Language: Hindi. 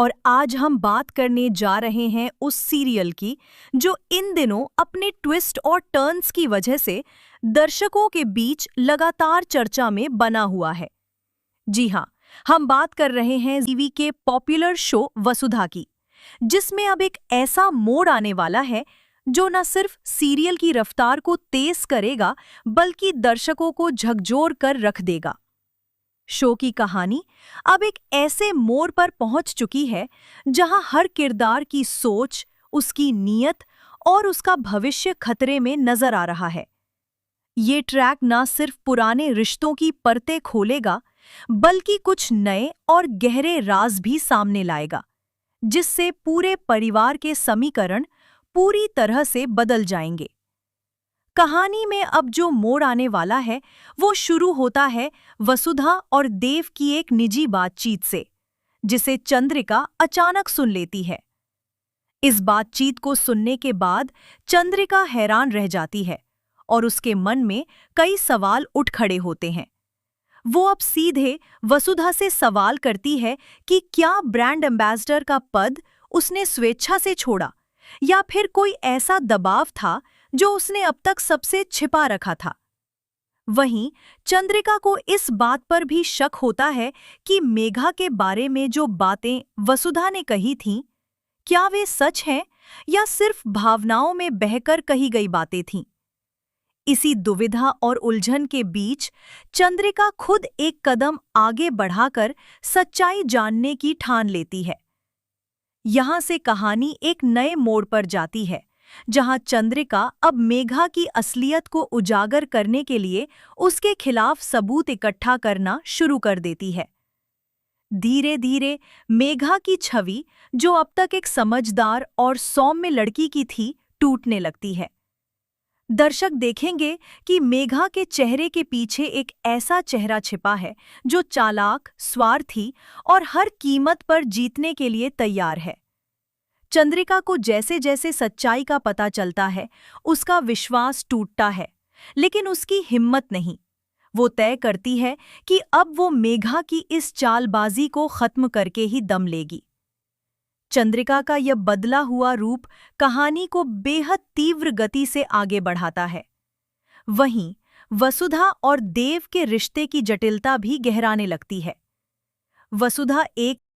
और आज हम बात करने जा रहे हैं उस सीरियल की जो इन दिनों अपने ट्विस्ट और टर्न्स की वजह से दर्शकों के बीच लगातार चर्चा में बना हुआ है। जी हाँ, हम बात कर रहे हैं टीवी के पॉपुलर शो वसुधा की, जिसमें अब एक ऐसा मोड़ आने वाला है जो न सिर्फ सीरियल की रफ्तार को तेज करेगा बल्कि दर्शकों को झकझोर कर रख देगा। शो की कहानी अब एक ऐसे मोड़ पर पहुंच चुकी है जहां हर किरदार की सोच, उसकी नीयत और उसका भविष्य खतरे में नजर आ रहा है। ये ट्रैक न सिर्फ पुराने रिश्तों की परतें खोलेगा बल्कि कुछ नए और गहरे राज भी सामने लाएगा, जिससे पूरे परिवार के समीकरण पूरी तरह से बदल जाएंगे। कहानी में अब जो मोड़ आने वाला है वो शुरू होता है वसुधा और देव की एक निजी बातचीत से, जिसे चंद्रिका अचानक सुन लेती है। इस बातचीत को सुनने के बाद चंद्रिका हैरान रह जाती है और उसके मन में कई सवाल उठ खड़े होते हैं। वो अब सीधे वसुधा से सवाल करती है कि क्या ब्रांड एम्बेसडर का पद उसने स्वेच्छा से छोड़ा या फिर कोई ऐसा दबाव था जो उसने अब तक सबसे छिपा रखा था। वहीं चंद्रिका को इस बात पर भी शक होता है कि मेघा के बारे में जो बातें वसुधा ने कही थीं, क्या वे सच हैं या सिर्फ भावनाओं में बहकर कही गई बातें थीं। इसी दुविधा और उलझन के बीच चंद्रिका खुद एक कदम आगे बढ़ाकर सच्चाई जानने की ठान लेती है। यहाँ से कहानी एक नए मोड़ पर जाती है, जहाँ चंद्रिका अब मेघा की असलियत को उजागर करने के लिए उसके खिलाफ सबूत इकट्ठा करना शुरू कर देती है। धीरे धीरे मेघा की छवि, जो अब तक एक समझदार और सौम्य लड़की की थी, टूटने लगती है। दर्शक देखेंगे कि मेघा के चेहरे के पीछे एक ऐसा चेहरा छिपा है जो चालाक, स्वार्थी और हर कीमत पर जीतने के लिए तैयार है। चंद्रिका को जैसे जैसे सच्चाई का पता चलता है, उसका विश्वास टूटता है, लेकिन उसकी हिम्मत नहीं। वो तय करती है कि अब वो मेघा की इस चालबाजी को खत्म करके ही दम लेगी। चंद्रिका का यह बदला हुआ रूप कहानी को बेहद तीव्र गति से आगे बढ़ाता है। वहीं वसुधा और देव के रिश्ते की जटिलता भी गहराने लगती है। वसुधा एक